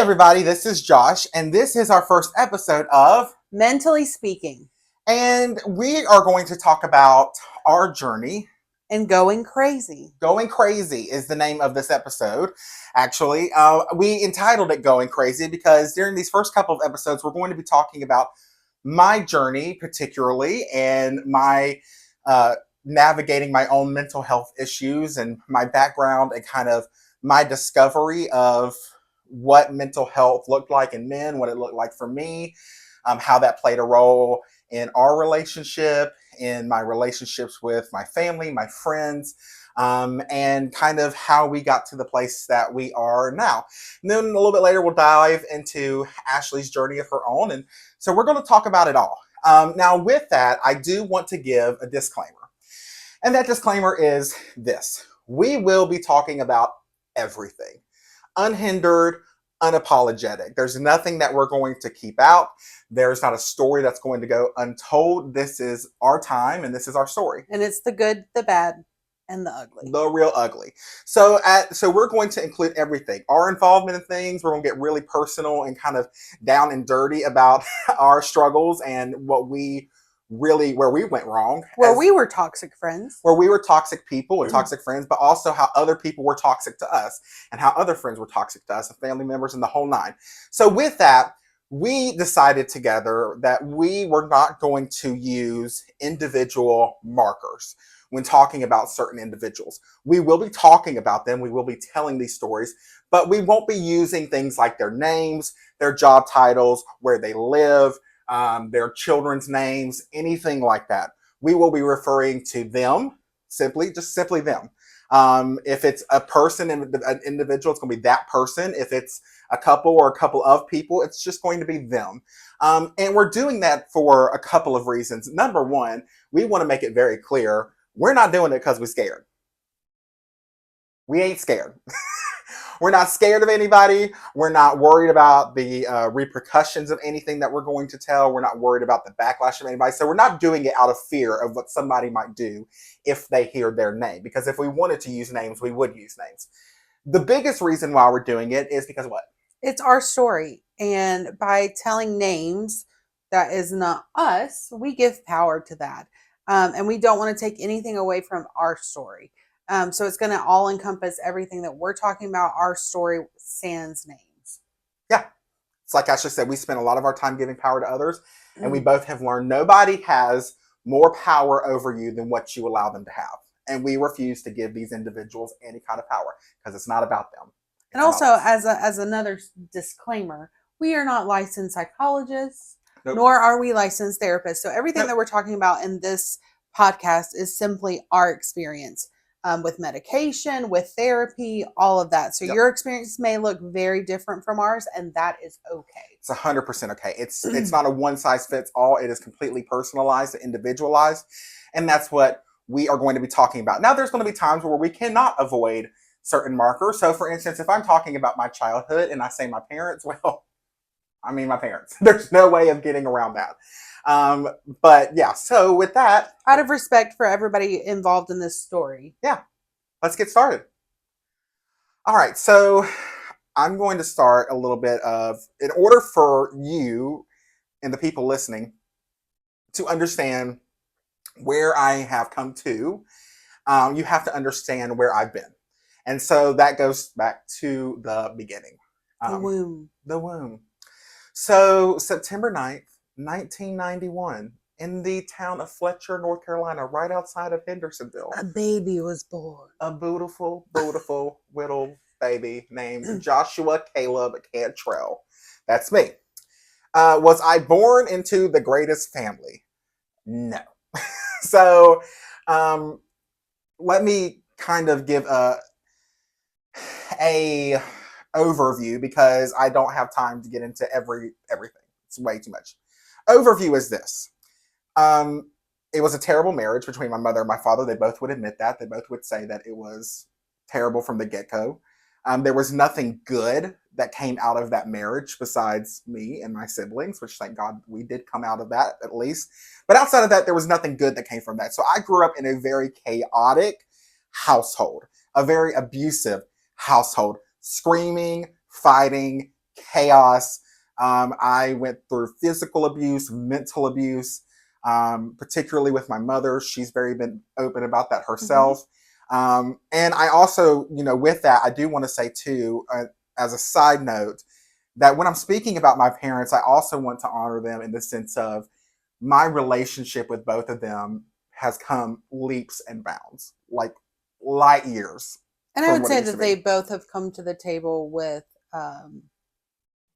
everybody, this is Josh, and this is our first episode of Mentally Speaking. And we are going to talk about our journey. And going crazy. Going Crazy is the name of this episode, actually. We entitled it Going Crazy because during these first couple of episodes, we're going to be talking about my journey particularly and my navigating my own mental health issues and my background and kind of my discovery of what mental health looked like in men, what it looked like for me, how that played a role in our relationship, in my relationships with my family, my friends, and kind of how we got to the place that we are now. And then a little bit later, we'll dive into Ashley's journey of her own. And so we're going to talk about it all. Now, with that, I do want to give a disclaimer. And that disclaimer is this. We will be talking about everything. Unhindered, unapologetic. There's nothing that we're going to keep out. There's not a story that's going to go untold. This is our time and this is our story. And it's the good, the bad, and the ugly. The real ugly. So we're going to include everything. Our involvement in things. We're going to get really personal and kind of down and dirty about our struggles and where we went wrong. Where we were toxic friends. Where we were toxic people and toxic friends, but also how other people were toxic to us and how other friends were toxic to us and family members and the whole nine. So with that, we decided together that we were not going to use individual markers when talking about certain individuals. We will be talking about them. We will be telling these stories, but we won't be using things like their names, their job titles, where they live, their children's names, anything like that. We will be referring to them, simply them. If it's a person, an individual, it's going to be that person. If it's a couple or a couple of people, it's just going to be them. And we're doing that for a couple of reasons. Number one, we want to make it very clear, we're not doing it because we're scared. We ain't scared. We're not scared of anybody. We're not worried about the repercussions of anything that we're going to tell. We're not worried about the backlash of anybody. So we're not doing it out of fear of what somebody might do if they hear their name. Because if we wanted to use names, we would use names. The biggest reason why we're doing it is because what? It's our story. And by telling names that is not us, we give power to that. And we don't want to take anything away from our story. So it's going to all encompass everything that we're talking about, our story, sans names. Yeah. It's like Ashley said, we spend a lot of our time giving power to others. And we both have learned nobody has more power over you than what you allow them to have. And we refuse to give these individuals any kind of power because it's not about them. And also, as another disclaimer, we are not licensed psychologists, nor are we licensed therapists. So everything that we're talking about in this podcast is simply our experience. With medication, with therapy, all of that. So your experience may look very different from ours, and that is okay. It's 100% okay. It's not a one size fits all. It is completely personalized and individualized, and that's what we are going to be talking about. Now, there's going to be times where we cannot avoid certain markers. So, for instance, if I'm talking about my childhood and I say my parents, well, I mean my parents. There's no way of getting around that. But yeah, so with that, out of respect for everybody involved in this story. Yeah, let's get started. All right, so I'm going to start a little bit of, in order for you and the people listening to understand where I have come to, you have to understand where I've been. And so that goes back to the beginning. The womb. The womb. So September 9th, 1991, in the town of Fletcher, North Carolina, right outside of Hendersonville. A baby was born. A beautiful, beautiful little baby named Joshua Caleb Cantrell. That's me. Was I born into the greatest family? No. So let me kind of give a overview because I don't have time to get into everything. It's way too much. Overview is this. It was a terrible marriage between my mother and my father. They both would admit that. They both would say that it was terrible from the get-go. There was nothing good that came out of that marriage besides me and my siblings, which thank God we did come out of that at least. But outside of that, there was nothing good that came from that. So I grew up in a very chaotic household, a very abusive household, screaming, fighting, chaos. I went through physical abuse, mental abuse, particularly with my mother. She's very been open about that herself. And I also, with that, I do want to say too, as a side note, that when I'm speaking about my parents, I also want to honor them in the sense of my relationship with both of them has come leaps and bounds, like light years And I from would what it say used to that they be. both have come to the table with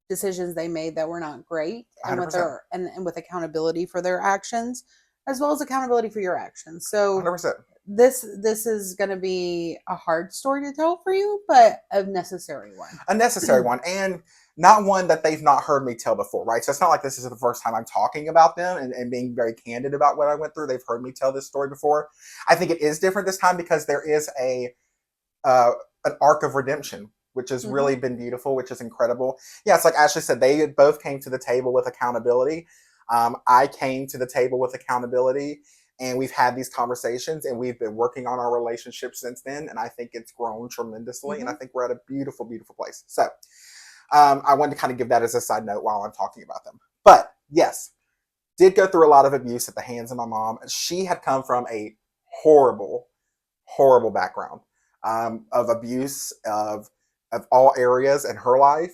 decisions they made that were not great, and with 100%. their and with accountability for their actions, as well as accountability for your actions. So 100%. this is going to be a hard story to tell for you, but a necessary one. A necessary one, and not one that they've not heard me tell before, right? So it's not like this is the first time I'm talking about them and being very candid about what I went through. They've heard me tell this story before. I think it is different this time because there is uh, an arc of redemption, which has really been beautiful, which is incredible. Yeah, it's like Ashley said, they both came to the table with accountability. I came to the table with accountability, and we've had these conversations, and we've been working on our relationship since then. And I think it's grown tremendously, and I think we're at a beautiful, beautiful place. So I wanted to kind of give that as a side note while I'm talking about them. But yes, did go through a lot of abuse at the hands of my mom. She had come from a horrible, horrible background of abuse of all areas in her life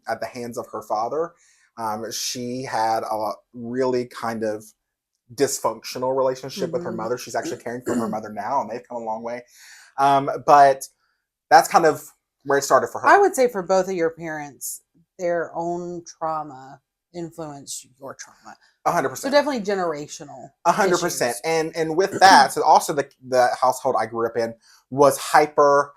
at the hands of her father. She had a really kind of dysfunctional relationship with her mother. She's actually caring for her mother now, and they've come a long way. But that's kind of where it started for her. I would say for both of your parents, their own trauma influenced your trauma. 100%. So definitely generational. 100%. And with that, so also the household I grew up in was hyper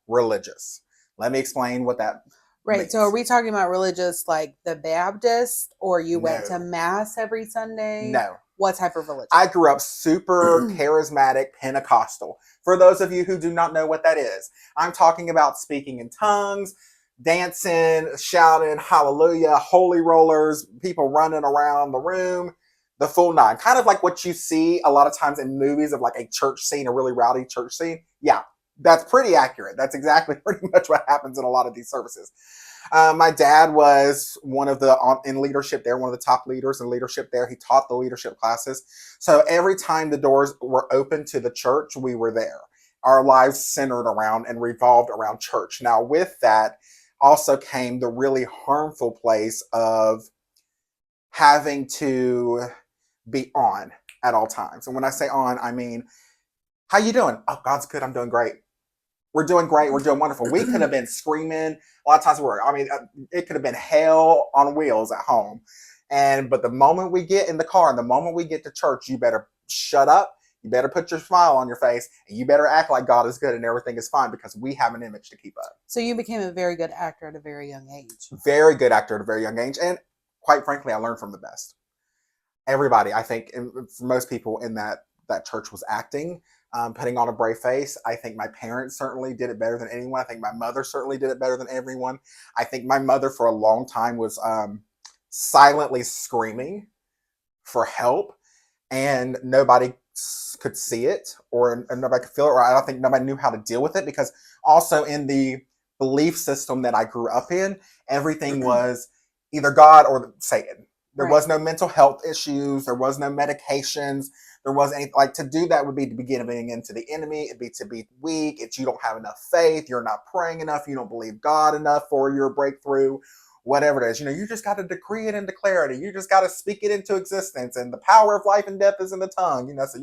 religious. Let me explain what that Right. means. So are we talking about religious like the Baptist, or you went to No. mass every Sunday? No. What type of religion? I grew up super charismatic Pentecostal. For those of you who do not know what that is, I'm talking about speaking in tongues, dancing, shouting, hallelujah, holy rollers, people running around the room, the full nine. Kind of like what you see a lot of times in movies of like a church scene, a really rowdy church scene. Yeah, that's pretty accurate. That's exactly pretty much what happens in a lot of these services. My dad was one of the in leadership there, one of the top leaders in leadership there. He taught the leadership classes. So every time the doors were open to the church, we were there. Our lives centered around and revolved around church. Now, with that also came the really harmful place of having to be on at all times. And when I say on, I mean, how you doing? Oh, God's good. I'm doing great. We're doing great. We're doing wonderful. We could have been screaming. A lot of times it could have been hell on wheels at home. But the moment we get in the car and the moment we get to church, you better shut up. You better put your smile on your face, and you better act like God is good and everything is fine, because we have an image to keep up. So you became a very good actor at a very young age. Very good actor at a very young age. And quite frankly, I learned from the best. Everybody, I think, for most people in that church was acting. Putting on a brave face. I think my parents certainly did it better than anyone. I think my mother certainly did it better than everyone. I think my mother for a long time was silently screaming for help, and nobody could see it, or nobody could feel it, or I don't think nobody knew how to deal with it, because also in the belief system that I grew up in, everything was either God or Satan. There was no mental health issues. There was no medications. There wasn't anything. Like, to do that would be to be giving into the enemy. It'd be to be weak. It's you don't have enough faith. You're not praying enough. You don't believe God enough for your breakthrough. Whatever it is, you just got to decree it and declare it. You just got to speak it into existence. And the power of life and death is in the tongue. So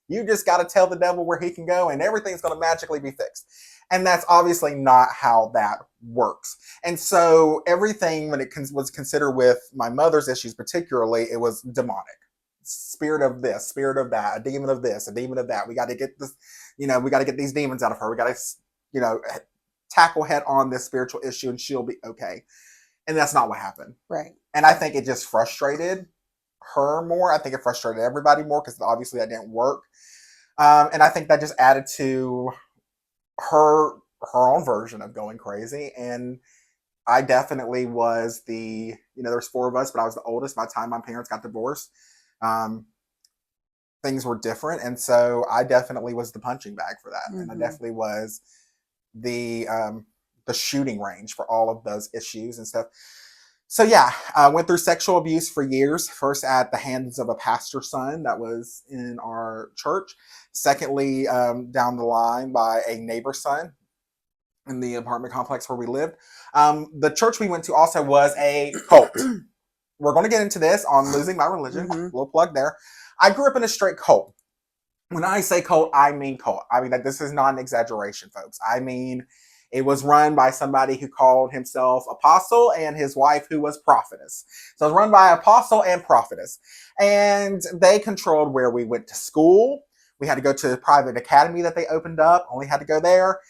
you just got to tell the devil where he can go, and everything's going to magically be fixed. And that's obviously not how that works. And so everything, when it was considered with my mother's issues particularly, it was demonic. Spirit of this, spirit of that, a demon of this, a demon of that. We got to get this, we got to get these demons out of her. We got to, tackle head on this spiritual issue, and she'll be okay. And that's not what happened. Right. And I think it just frustrated her more. I think it frustrated everybody more, because obviously that didn't work. And I think that just added to her own version of going crazy. And I definitely was there's 4 of us, but I was the oldest by the time my parents got divorced. Things were different. And so I definitely was the punching bag for that. And I definitely was the the shooting range for all of those issues and stuff. So yeah, I went through sexual abuse for years. First at the hands of a pastor's son that was in our church. Secondly, down the line by a neighbor's son in the apartment complex where we lived. The church we went to also was a cult. We're going to get into this on losing my religion. Little plug there. I grew up in a straight cult. When I say cult, I mean cult. I mean that this is not an exaggeration, folks. I mean, it was run by somebody who called himself apostle and his wife who was prophetess. So it was run by apostle and prophetess. And they controlled where we went to school. We had to go to the private academy that they opened up. Only had to go there.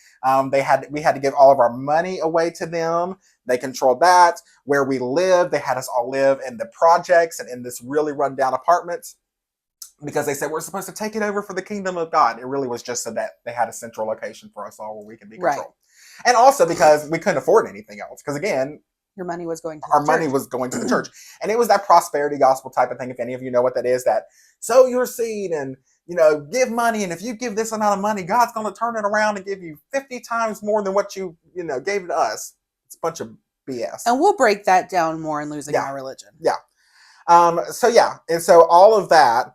We had to give all of our money away to them. They controlled that. Where we lived, they had us all live in the projects and in this really rundown apartments because they said we're supposed to take it over for the kingdom of God. It really was just so that they had a central location for us all where we could be controlled. Right. And also because we couldn't afford anything else. Because again, your money was going to our money was going to the church. And it was that prosperity gospel type of thing. If any of you know what that is, that sow your seed and give money. And if you give this amount of money, God's going to turn it around and give you 50 times more than what you gave to us. It's a bunch of BS. And we'll break that down more in losing my religion. Yeah. And so all of that.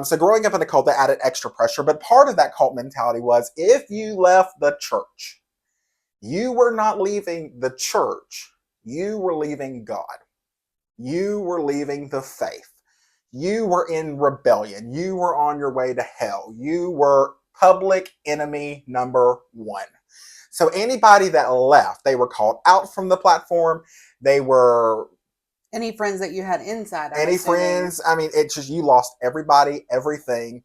So growing up in a cult, that added extra pressure. But part of that cult mentality was if you left the church, you were not leaving the church. You were leaving God. You were leaving the faith. You were in rebellion. You were on your way to hell. You were public enemy number one. So anybody that left, they were called out from the platform. They were... Any friends that you had inside. Any friends. I mean, it's just, you lost everybody, everything.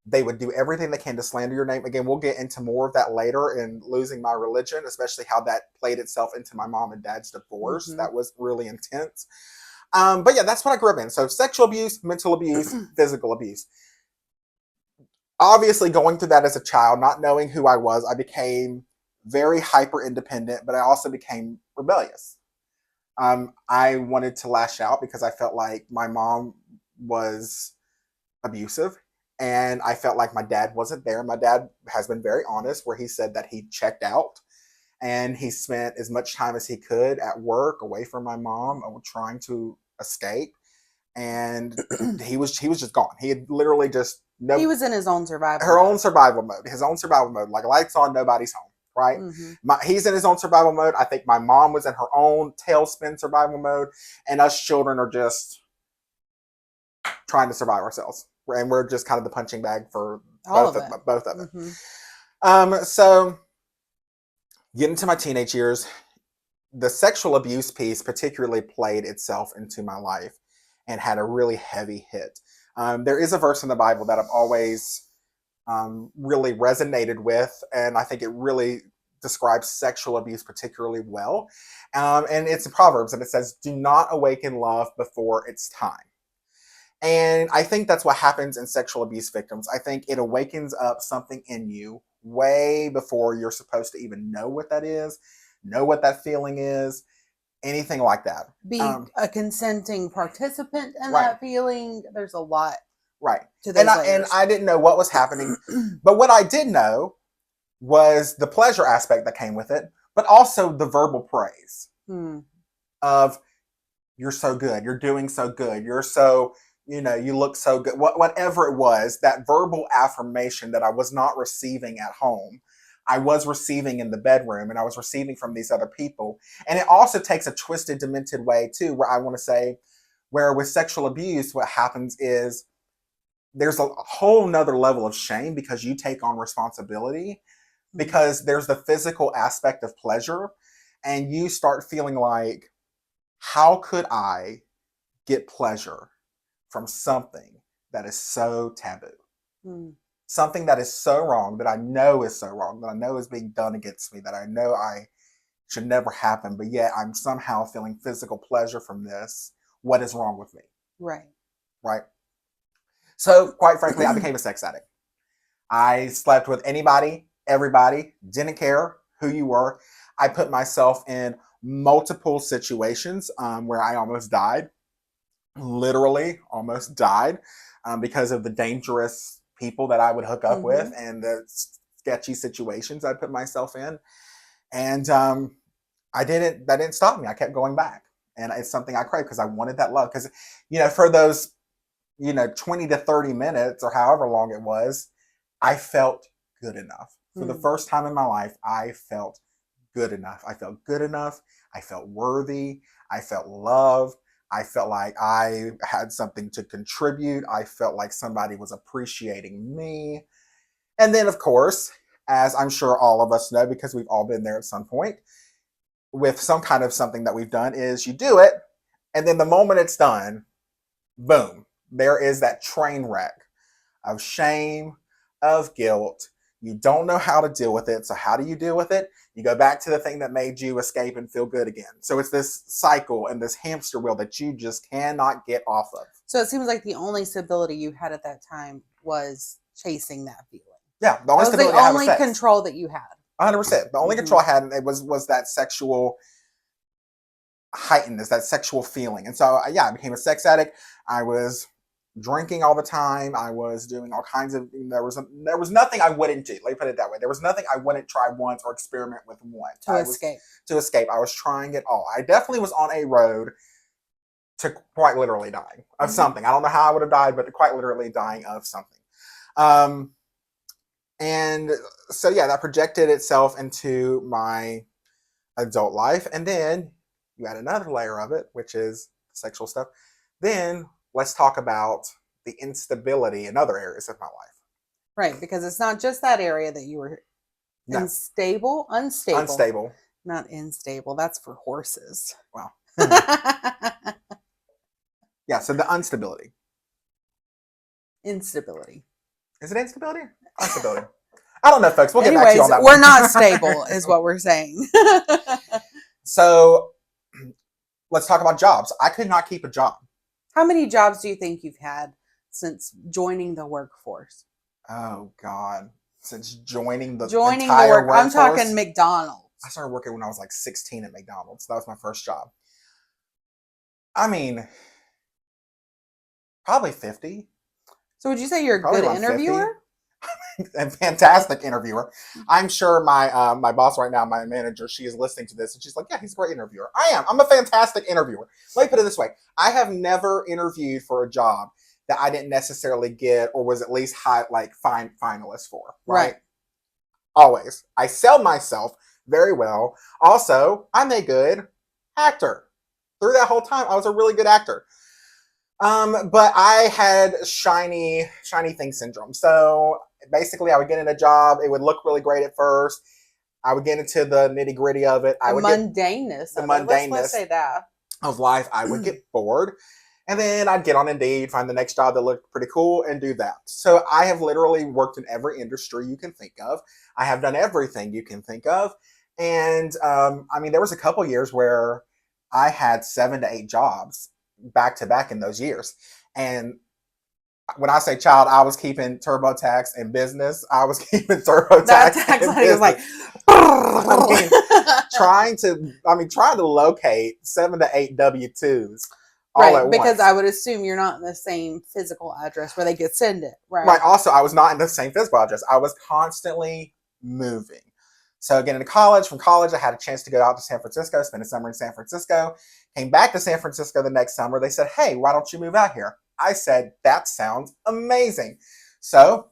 They would do everything they can to slander your name. Again, we'll get into more of that later in losing my religion, especially how that played itself into my mom and dad's divorce. That was really intense. But yeah, that's what I grew up in. So sexual abuse, mental abuse, physical abuse. Obviously, going through that as a child, not knowing who I was, I became very hyper independent, but I also became rebellious. I wanted to lash out because I felt like my mom was abusive. And I felt like my dad wasn't there. My dad has been very honest where he said that he checked out and he spent as much time as he could at work away from my mom trying to escape. And he was just gone. He had literally just... he was in his own survival mode. His own survival mode. Like lights on, nobody's home. Right? He's in his own survival mode. I think my mom was in her own tailspin survival mode. And us children are just trying to survive ourselves. And we're just kind of the punching bag for both of them. So getting to my teenage years, the sexual abuse piece particularly played itself into my life and had a really heavy hit. There is a verse in the Bible that I've always really resonated with, and I think it really describes sexual abuse particularly well. And it's in Proverbs, and it says, "Do not awaken love before its time." And I think that's what happens in sexual abuse victims. I think it awakens up something in you way before you're supposed to even know what that is, know what that feeling is, anything like that. Be a consenting participant in that feeling. There's a lot. Right. To those and I didn't know what was happening. But what I did know was the pleasure aspect that came with it, but also the verbal praise of, you're so good, you're doing so good, you're so... you look so good. Whatever it was, that verbal affirmation that I was not receiving at home, I was receiving in the bedroom, and I was receiving from these other people. And it also takes a twisted, demented way too, where I want to say, where with sexual abuse, what happens is there's a whole nother level of shame because you take on responsibility, because there's the physical aspect of pleasure, and you start feeling like, how could I get pleasure from something that is so taboo? Something that is so wrong, that I know is so wrong, that I know is being done against me, that I know I should never happen, but yet I'm somehow feeling physical pleasure from this. What is wrong with me? Right. So, quite frankly, I became a sex addict. I slept with anybody, everybody, didn't care who you were. I put myself in multiple situations where I almost died. Literally almost died because of the dangerous people that I would hook up with and the sketchy situations I put myself in. And that didn't stop me. I kept going back. And it's something I crave because I wanted that love. Because, for those, 20 to 30 minutes or however long it was, I felt good enough. For the first time in my life, I felt good enough. I felt good enough. I felt worthy. I felt loved. I felt like I had something to contribute. I felt like somebody was appreciating me. And then, of course, as I'm sure all of us know, because we've all been there at some point, with some kind of something that we've done, is you do it, and then the moment it's done, boom, there is that train wreck of shame, of guilt. You don't know how to deal with it. So how do you deal with it? You go back to the thing that made you escape and feel good again. So it's this cycle and this hamster wheel that you just cannot get off of. So it seems like the only stability you had at that time was chasing that feeling. Yeah, the only stability I had was sex. Control that you had. 100%. The only control I had was that sexual heightenedness, that sexual feeling. And so, I became a sex addict. I was drinking all the time. I was doing all kinds of, there was nothing I wouldn't do. Let me put it that way. There was nothing I wouldn't try once or experiment with once. To escape. I was trying it all. I definitely was on a road to quite literally dying of something. I don't know how I would have died, but quite literally dying of something. And so, that projected itself into my adult life. And then you add another layer of it, which is sexual stuff. Then let's talk about the instability in other areas of my life. Right, because it's not just that area that you were unstable. Not instable. That's for horses. Wow. Yeah, so the instability. Instability. Is it instability? Instability. I don't know, folks. We'll get back to you on that we're not stable, is what we're saying. So let's talk about jobs. I could not keep a job. How many jobs do you think you've had since joining the workforce? Oh, God. Since joining the entire workforce? I'm talking McDonald's. I started working when I was like 16 at McDonald's. That was my first job. I mean, probably 50. So would you say you're a good interviewer? A fantastic interviewer. I'm sure my boss right now, my manager, she is listening to this and she's like, yeah, he's a great interviewer. I am. I'm a fantastic interviewer. Let me put it this way. I have never interviewed for a job that I didn't necessarily get or was at least finalist for. Right? Always. I sell myself very well. Also, I'm a good actor. Through that whole time, I was a really good actor. But I had shiny thing syndrome. So basically, I would get in a job. It would look really great at first. I would get into the nitty gritty of it. Let's say that. Of life. I would get bored. And then I'd get on Indeed, find the next job that looked pretty cool, and do that. So I have literally worked in every industry you can think of. I have done everything you can think of. And there was a couple years where I had 7 to 8 jobs back to back in those years. And when I say child, I was keeping TurboTax in business. I was keeping TurboTax in business. Like, trying to locate 7 to 8 W-2s. Right, because I would assume you're not in the same physical address where they could send it, right? Right. Also, I was not in the same physical address. I was constantly moving. So getting into college, from college, I had a chance to go out to San Francisco, spend a summer in San Francisco, came back to San Francisco the next summer. They said, hey, why don't you move out here? I said, that sounds amazing. So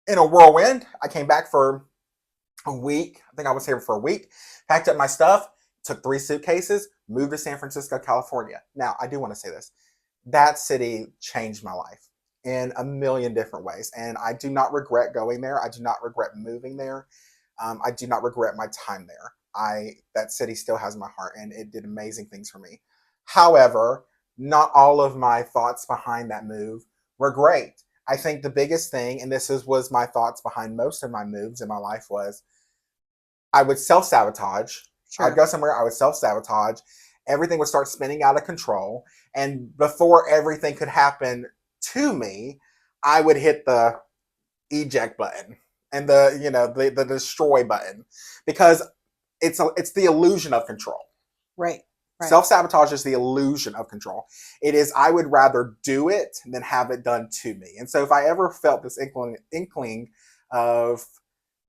in a whirlwind, I came back for a week. I think I was here for a week, packed up my stuff, took 3 suitcases, moved to San Francisco, California. Now, I do want to say this. That city changed my life in a million different ways. And I do not regret going there. I do not regret moving there. I do not regret my time there. That city still has my heart, and it did amazing things for me. However, not all of my thoughts behind that move were great. I think the biggest thing, and was my thoughts behind most of my moves in my life, was I would self-sabotage. Sure. I'd go somewhere, I would self-sabotage. Everything would start spinning out of control. And before everything could happen to me, I would hit the eject button and the destroy button, because it's the illusion of control. Right. Self-sabotage is the illusion of control. It is, I would rather do it than have it done to me. And so if I ever felt this inkling of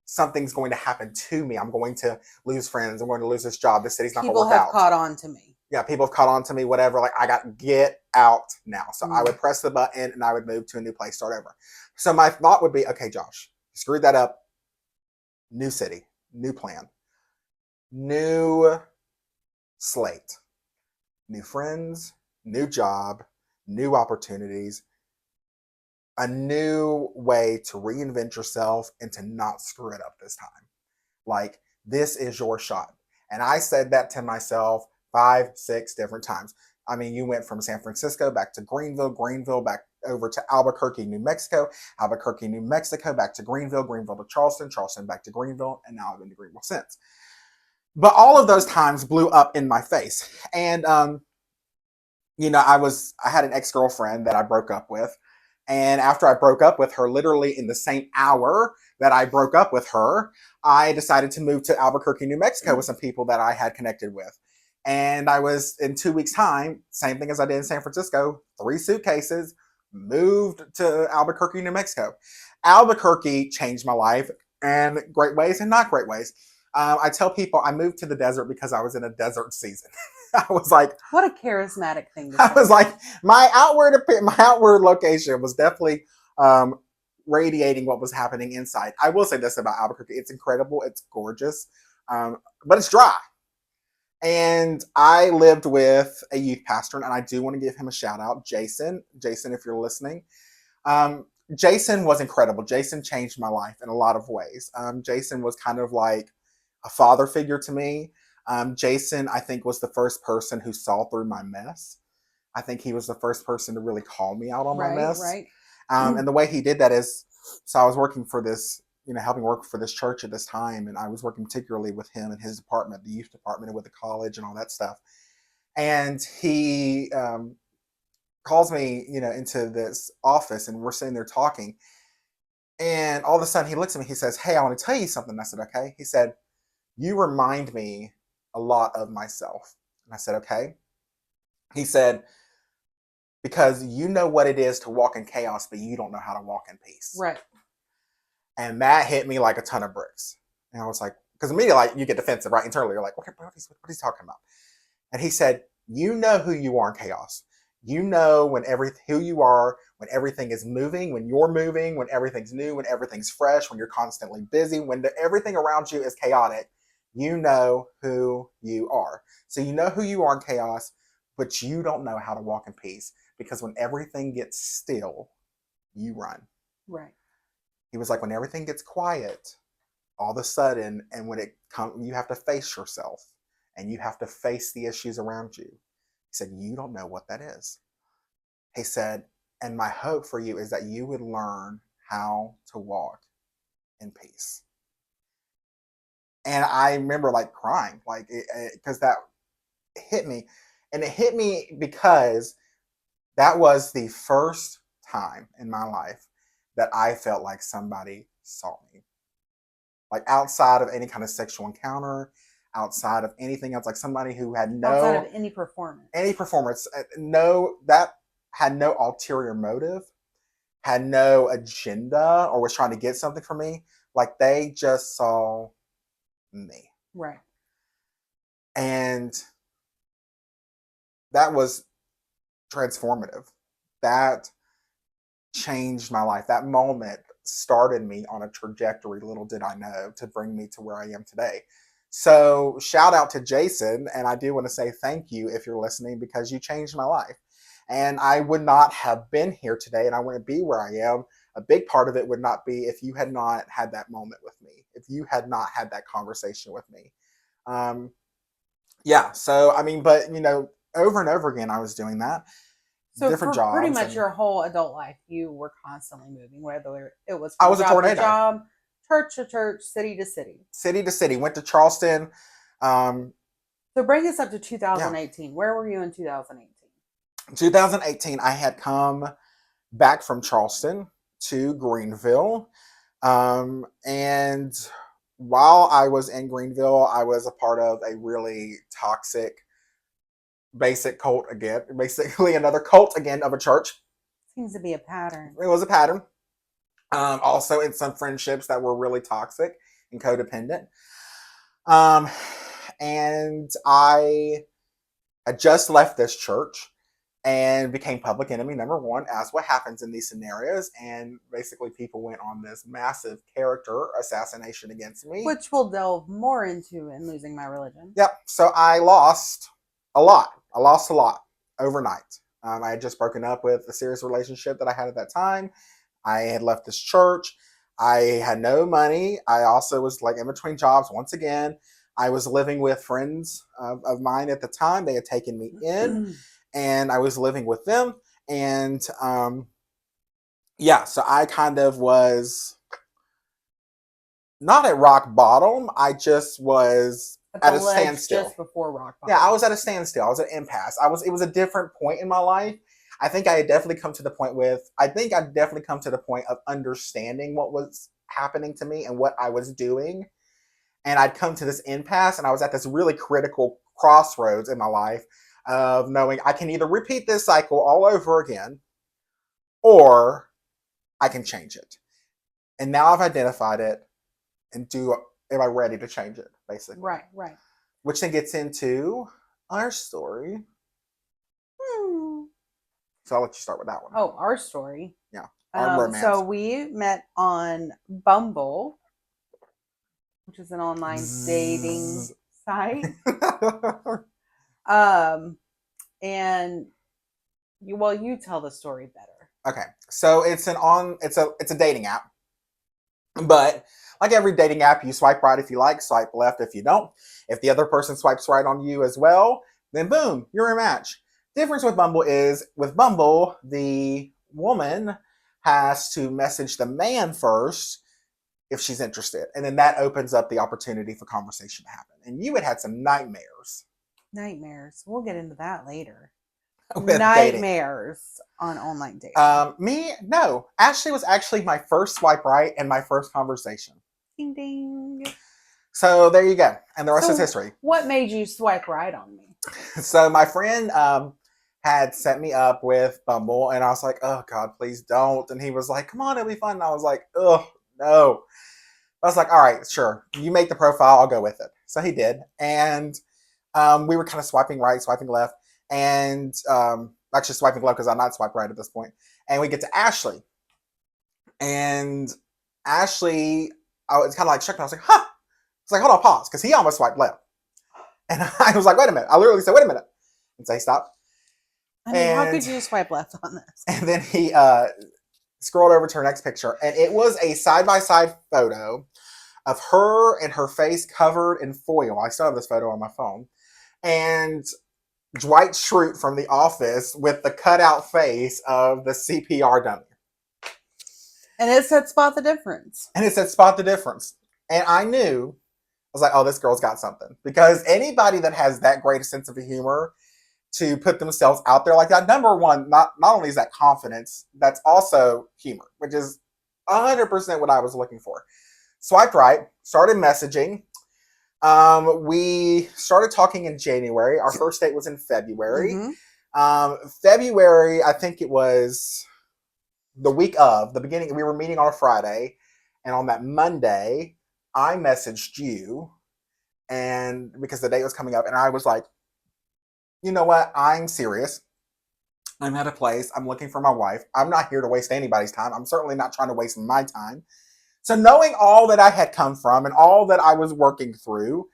something's going to happen to me. I'm going to lose friends. I'm going to lose this job. This city's not going to People work have out. caught on to me. Yeah, people have caught on to me, whatever. Like, I got to get out now. So I Mm. would press the button and I would move to a new place, start over. So my thought would be, okay, Josh, you screwed that up. New city, new plan, new slate, new friends, new job, new opportunities, a new way to reinvent yourself and to not screw it up this time. Like, this is your shot. And I said that to myself 5, 6 different times. I mean, you went from San Francisco back to Greenville, Greenville back over to Albuquerque, New Mexico, Albuquerque, New Mexico back to Greenville, Greenville to Charleston, Charleston back to Greenville, and now I've been to Greenville since. But all of those times blew up in my face. And you know, I had an ex-girlfriend that I broke up with. And after I broke up with her, literally in the same hour that I broke up with her, I decided to move to Albuquerque, New Mexico with some people that I had connected with. And I was, in 2 weeks' time, same thing as I did in San Francisco, 3 suitcases, moved to Albuquerque, New Mexico. Albuquerque changed my life in great ways and not great ways. I tell people I moved to the desert because I was in a desert season. I was like, what a charismatic thing to say. I was like, my outward location was definitely radiating what was happening inside. I will say this about Albuquerque: it's incredible, it's gorgeous, but it's dry. And I lived with a youth pastor, and I do want to give him a shout out, Jason. Jason, if you're listening, Jason was incredible. Jason changed my life in a lot of ways. Jason was kind of like a father figure to me. Jason, I think, was the first person who saw through my mess. I think he was the first person to really call me out on my mess. Right. And the way he did that is, so I was working for this, helping work for this church at this time, and I was working particularly with him and his department, the youth department, and with the college and all that stuff. And he calls me, into this office, and we're sitting there talking. And all of a sudden, he looks at me. He says, "Hey, I want to tell you something." I said, "Okay." He said, "You remind me a lot of myself." And I said, "Okay." He said, "Because you know what it is to walk in chaos, but you don't know how to walk in peace." Right. And that hit me like a ton of bricks. And I was like, because immediately, like, you get defensive, right? Internally, you're like, what is he talking about? And he said, "You know who you are in chaos. You know who you are when everything is moving, when you're moving, when everything's new, when everything's fresh, when you're constantly busy, when everything around you is chaotic. You know who you are. So you know who you are in chaos, but you don't know how to walk in peace, because when everything gets still, you run." Right. He was like, when everything gets quiet, all of a sudden, and when it comes, you have to face yourself and you have to face the issues around you. He said, "You don't know what that is." He said, "And my hope for you is that you would learn how to walk in peace." And I remember like crying, like, because that hit me. And it hit me because that was the first time in my life that I felt like somebody saw me. Like, outside of any kind of sexual encounter, outside of anything else, like somebody who had outside of any performance, that had no ulterior motive, had no agenda, or was trying to get something from me. Like, they just saw me. Right. And that was transformative. That changed my life. That moment started me on a trajectory, little did I know, to bring me to where I am today. So shout out to Jason, and I do want to say thank you if you're listening, because you changed my life. And I would not have been here today, and I wouldn't be where I am. A big part of it would not be if you had not had that moment with me, if you had not had that conversation with me. So I mean, but over and over again, I was doing that. So different for jobs. Pretty much your whole adult life, you were constantly moving, whether it was I was a tornado. Job, church to church, city to city. City to city. Went to Charleston. So bring us up to 2018. Yeah. Where were you in 2018? 2018, I had come back from Charleston to Greenville. And while I was in Greenville, I was a part of a really toxic basic cult again. Basically another cult again of a church. Seems to be a pattern. It was a pattern. Also in some friendships that were really toxic. and codependent. And I had just left this church and became public enemy number one, as what happens in these scenarios. And basically people went on this massive character assassination against me. Which we'll delve more into in Losing My Religion. Yep. So I lost a lot. I lost a lot overnight. I had just broken up with a serious relationship that I had at that time. I had left this church. I had no money. I also was like in between jobs once again. I was living with friends of mine at the time. They had taken me in. And I was living with them. And so I kind of was not at rock bottom. I just was at a standstill. Just before rock bottom. Yeah, I was at a standstill. I was at an impasse. It was a different point in my life. I think I had definitely come to the point of understanding what was happening to me and what I was doing. And I'd come to this impasse, and I was at this really critical crossroads in my life of knowing I can either repeat this cycle all over again, or I can change it. And now I've identified it, and am I ready to change it, basically? Right. Which then gets into our story. So I'll let you start with that one. Oh, our story. Yeah. Our romance. So we met on Bumble, which is an online dating site. And you tell the story better. Okay. So it's a dating app. But like every dating app, you swipe right if you like, swipe left if you don't. If the other person swipes right on you as well, then boom, you're a match. Difference with Bumble is, with Bumble, the woman has to message the man first if she's interested. And then that opens up the opportunity for conversation to happen. And you had some nightmares. Nightmares. We'll get into that later. Nightmares on online dating. No. Ashley was actually my first swipe right and my first conversation. Ding ding. So there you go. And the rest is history. What made you swipe right on me? So my friend had set me up with Bumble, and I was like, oh God, please don't. And he was like, come on, it'll be fun. And I was like, oh no. I was like, all right, sure. You make the profile, I'll go with it. So he did. And we were kind of swiping right, swiping left, and actually swiping left because I'm not swiping right at this point. And we get to Ashley. And Ashley, I was kind of like shook, and I was like, huh. It's like, hold on, pause, because he almost swiped left. And I was like, wait a minute. I literally said, wait a minute. And so he stopped. I mean, how could you swipe left on this? And then he scrolled over to her next picture, and it was a side-by-side photo of her and her face covered in foil. I still have this photo on my phone. And Dwight Schrute from The Office with the cutout face of the CPR dummy. And it said spot the difference. And I knew, I was like, oh, this girl's got something. Because anybody that has that great a sense of humor to put themselves out there like that, number one, not only is that confidence, that's also humor, which is 100% what I was looking for. Swiped right, started messaging. We started talking in January. Our first date was in February. Mm-hmm. February, I think it was the week of, the beginning, we were meeting on a Friday. And on that Monday, I messaged you, and because the date was coming up, and I was like, you know what? I'm serious. I'm at a place. I'm looking for my wife. I'm not here to waste anybody's time. I'm certainly not trying to waste my time. So knowing all that I had come from and all that I was working through,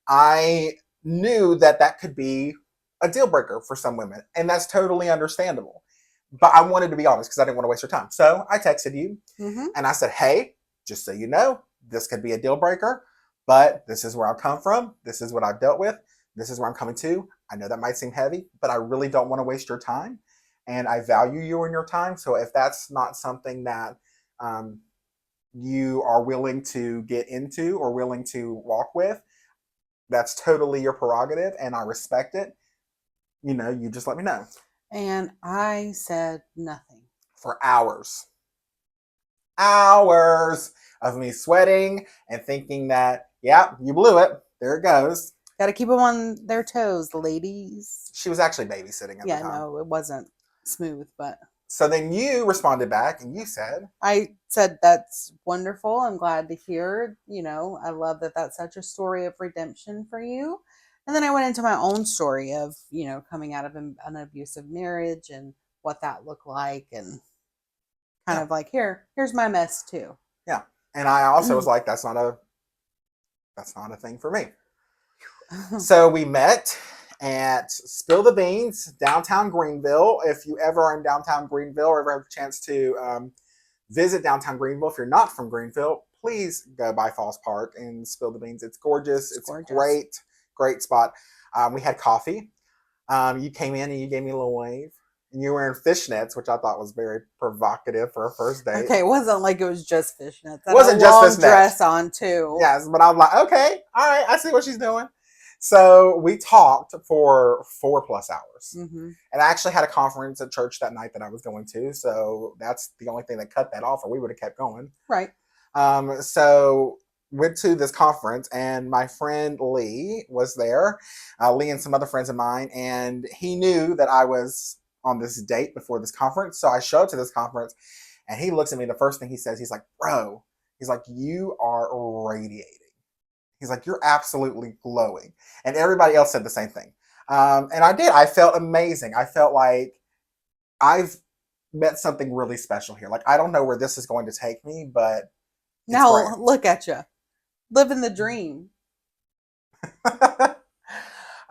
I knew that that could be a deal breaker for some women. And that's totally understandable. But I wanted to be honest because I didn't want to waste your time. So I texted you and I said, hey, just so you know, this could be a deal breaker, but this is where I've come from. This is what I've dealt with. This is where I'm coming to. I know that might seem heavy, but I really don't want to waste your time. And I value you and your time. So if that's not something that you are willing to get into or willing to walk with, that's totally your prerogative. And I respect it. You know, you just let me know. And I said nothing. For hours. Hours of me sweating and thinking that, yeah, you blew it. There it goes. Got to keep them on their toes, ladies. She was actually babysitting at the time. Yeah, no, it wasn't smooth, but... So then you responded back and you said, I said, that's wonderful. I'm glad to hear. I love that that's such a story of redemption for you. And then I went into my own story of, coming out of an abusive marriage and what that looked like, and kind yeah, of like, here's my mess too. yeah. And I also was like, that's not a thing for me. So we met at Spill the Beans, downtown Greenville. If you ever are in downtown Greenville or ever have a chance to visit downtown Greenville, if you're not from Greenville, please go by Falls Park and Spill the Beans. It's gorgeous. It's gorgeous. Great spot. We had coffee. You came in and you gave me a little wave. And you were in fishnets, which I thought was very provocative for a first date. Okay, it wasn't like it was just fishnets. It wasn't just long fishnets. Dress on too. Yes, but I was like, okay, all right, I see what she's doing. So we talked for 4+ hours. Mm-hmm. And I actually had a conference at church that night that I was going to. So that's the only thing that cut that off, or we would have kept going. Right. So went to this conference, and my friend Lee was there. Lee and some other friends of mine. And he knew that I was on this date before this conference. So I showed up to this conference, and he looks at me. The first thing he says, he's like, bro, he's like, you are radiating. He's like, you're absolutely glowing. And everybody else said the same thing. And I did. I felt amazing. I felt like I've met something really special here. Like, I don't know where this is going to take me, but now look at you, living the dream.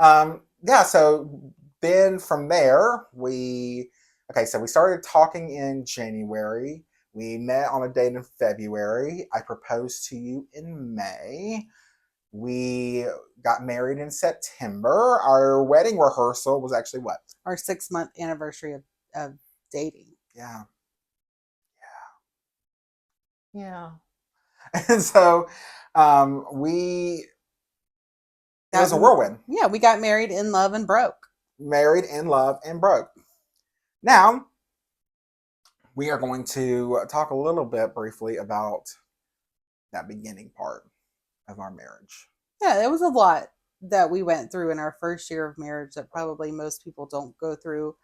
Yeah. So then from there, we started talking in January. We met on a date in February. I proposed to you in May. We got married in September. Our wedding rehearsal was actually what? Our 6-month anniversary of dating. Yeah. And so it was a whirlwind. Yeah, we got married in love and broke. Married in love and broke. Now, we are going to talk a little bit briefly about that beginning part of our marriage. Yeah, there was a lot that we went through in our first year of marriage that probably most people don't go through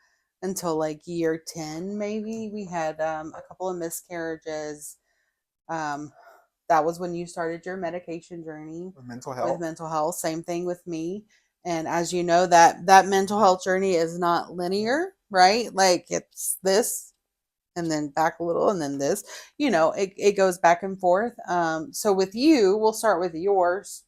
until like year 10, maybe. We had a couple of miscarriages. That was when you started your medication journey with mental health. Same thing with me. And as you know, that mental health journey is not linear, right? Like, it's this and then back a little and then this, it goes back and forth. So with you, we'll start with yours.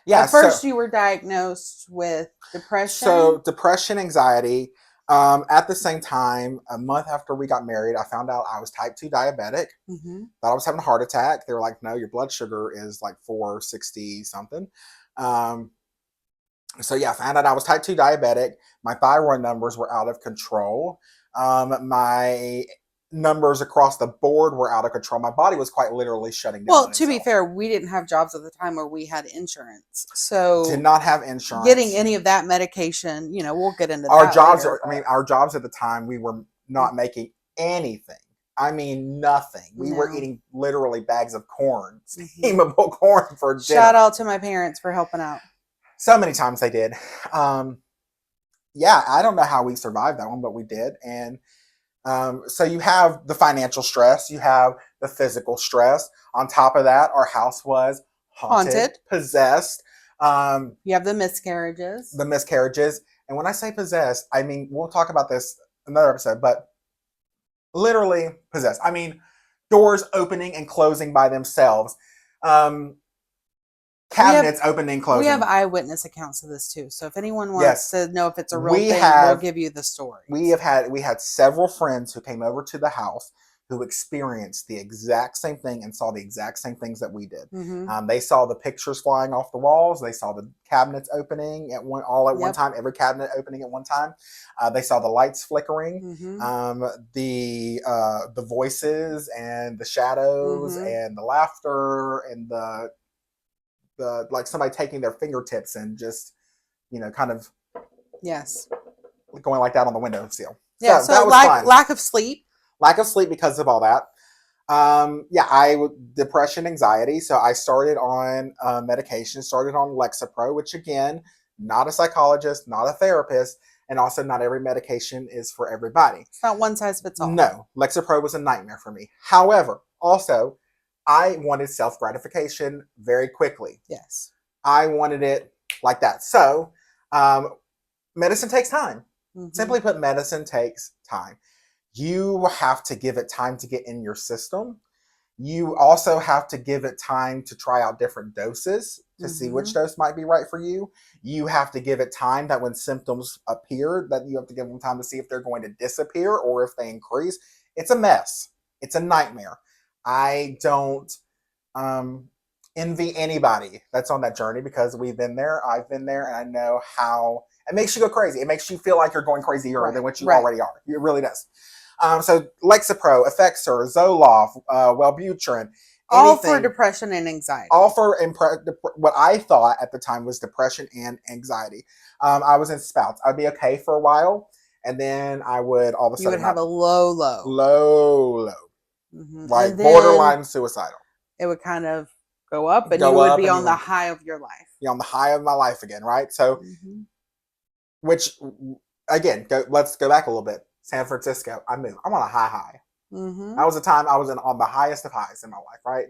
Yeah. At first, you were diagnosed with depression. So depression, anxiety. At the same time, a month after we got married, I found out I was type 2 diabetic. Mm-hmm. Thought I was having a heart attack. They were like, no, your blood sugar is like 460 something. So yeah, I found out I was type 2 diabetic. My thyroid numbers were out of control. My numbers across the board were out of control. My body was quite literally shutting down. Well, to be fair, we didn't have jobs at the time where we had insurance. So did not have insurance. Getting any of that medication, we'll get into our that jobs. later, our jobs at the time, we were not making anything. I mean, nothing. We were eating literally bags of corn, steamable corn for dinner. Shout out to my parents for helping out. So many times they did. Yeah, I don't know how we survived that one, but we did. And so you have the financial stress, you have the physical stress. On top of that, our house was haunted. Possessed. You have the miscarriages. And when I say possessed, I mean, we'll talk about this another episode, but literally possessed. I mean, doors opening and closing by themselves. Cabinets opening and closing. We have eyewitness accounts of this too. So if anyone wants to know if it's a real thing, we'll give you the story. We had several friends who came over to the house who experienced the exact same thing and saw the exact same things that we did. Mm-hmm. They saw the pictures flying off the walls. They saw the cabinets opening at one time. Every cabinet opening at one time. They saw the lights flickering. Mm-hmm. The voices and the shadows and the laughter and the like somebody taking their fingertips and just kind of going like that on the windowsill. Yeah, so that was fun. Lack of sleep because of all that. Depression, anxiety. So I started on medication, started on Lexapro, which again, not a psychologist, not a therapist. And also, not every medication is for everybody. It's not one size fits all. No, Lexapro was a nightmare for me. However, also, I wanted self-gratification very quickly. Yes. I wanted it like that. So, medicine takes time. Simply put, medicine takes time. You have to give it time to get in your system. You also have to give it time to try out different doses to see which dose might be right for you. You have to give it time that when symptoms appear, that you have to give them time to see if they're going to disappear or if they increase. It's a mess. It's a nightmare. I don't envy anybody that's on that journey because we've been there. I've been there, and I know how it makes you go crazy. It makes you feel like you're going crazier than what you already are. It really does. So Lexapro, Effexor, Zoloft, Wellbutrin. All for depression and anxiety. All for what I thought at the time was depression and anxiety. I was in spouts. I'd be okay for a while, and then I would all of a sudden... You would have a low. Low. Like borderline suicidal. It would kind of go up, and you would be on the high of your life. Be on the high of my life again, right? So, which, again, let's go back a little bit. San Francisco, I moved. I'm on a high. That was the time I was on the highest of highs in my life, right?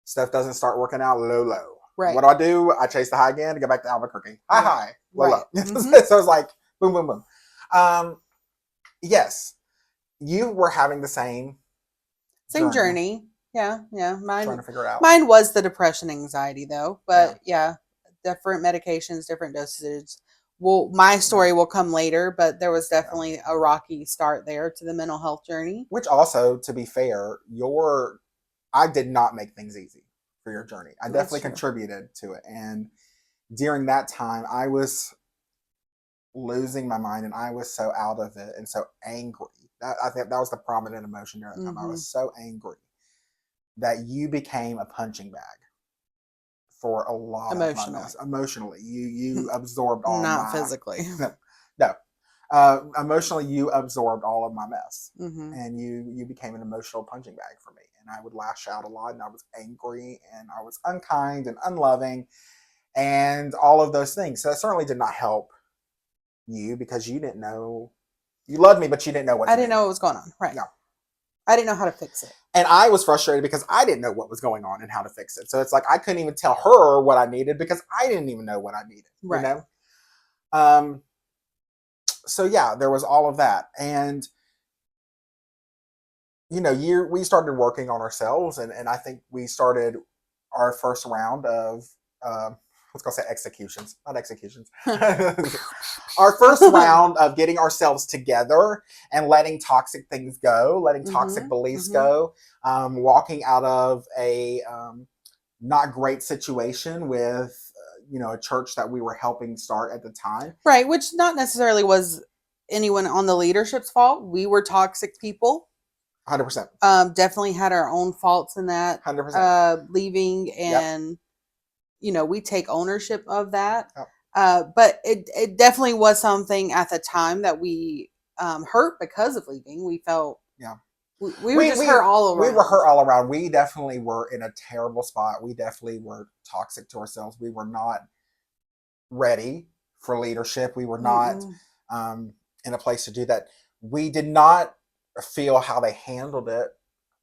Stuff doesn't start working out, low. Right. What do? I chase the high again to go back to Albuquerque. High, low. So it's like boom, boom, boom. Yes, you were having the same journey. Yeah. Mine, trying to figure it out. Mine was the depression, anxiety, though. But different medications, different dosages. Well, my story will come later, but there was definitely a rocky start there to the mental health journey. Which also, to be fair, I did not make things easy for your journey. I definitely contributed to it. And during that time, I was losing my mind, and I was so out of it and so angry. I think that was the prominent emotion during that time. I was so angry that you became a punching bag for a lot of my mess. Emotionally, you absorbed all not physically. No. Emotionally, you absorbed all of my mess, and you became an emotional punching bag for me. And I would lash out a lot, and I was angry, and I was unkind and unloving, and all of those things. So that certainly did not help you because you didn't know. You loved me, but you didn't know what. I didn't know what was going on. Right. No. I didn't know how to fix it. And I was frustrated because I didn't know what was going on and how to fix it. So it's like I couldn't even tell her what I needed because I didn't even know what I needed. Right. You know? So yeah, there was all of that. And you know, we started working on ourselves, and I think we started our first round of let's go say executions, not executions. Our first round of getting ourselves together and letting toxic things go, letting toxic beliefs go, walking out of a not great situation with, a church that we were helping start at the time. Right, which not necessarily was anyone on the leadership's fault. We were toxic people. 100%. Definitely had our own faults in that. 100%. Leaving and... we take ownership of that. Yep. But it definitely was something at the time that we hurt because of leaving. We felt we were just hurt all around. We were hurt all around. We definitely were in a terrible spot. We definitely were toxic to ourselves. We were not ready for leadership. We were not in a place to do that. We did not feel how they handled it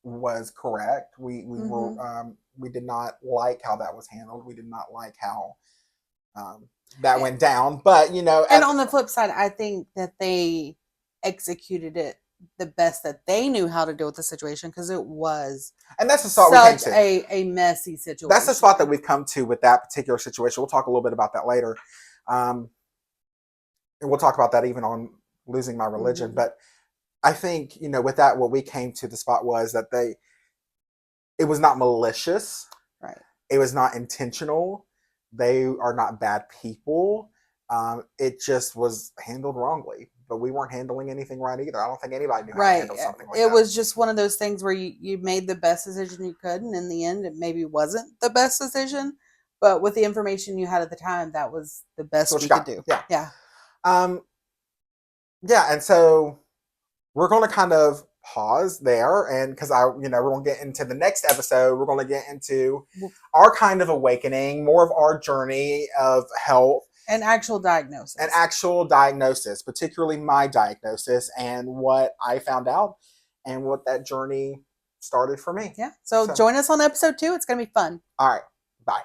was correct. We were we did not like how that was handled. We did not like how that went down. But and on the flip side, I think that they executed it the best that they knew how to deal with the situation, because it was that's the spot we came to. a messy situation. That's the spot that we've come to with that particular situation. We'll talk a little bit about that later, and we'll talk about that even on losing my religion. But I think with that, what we came to the spot was that it was not malicious. Right. It was not intentional. They are not bad people. It just was handled wrongly. But we weren't handling anything right either. I don't think anybody knew how to handle something like that. It was just one of those things where you made the best decision you could, and in the end, it maybe wasn't the best decision. But with the information you had at the time, that was the best we could do. Yeah. And so we're going to kind of pause there, and because we're going to get into the next episode. We're going to get into our kind of awakening, more of our journey of health An actual diagnosis. An actual diagnosis, particularly my diagnosis and what I found out and what that journey started for me. Yeah. So join us on episode 2. It's going to be fun. All right. Bye.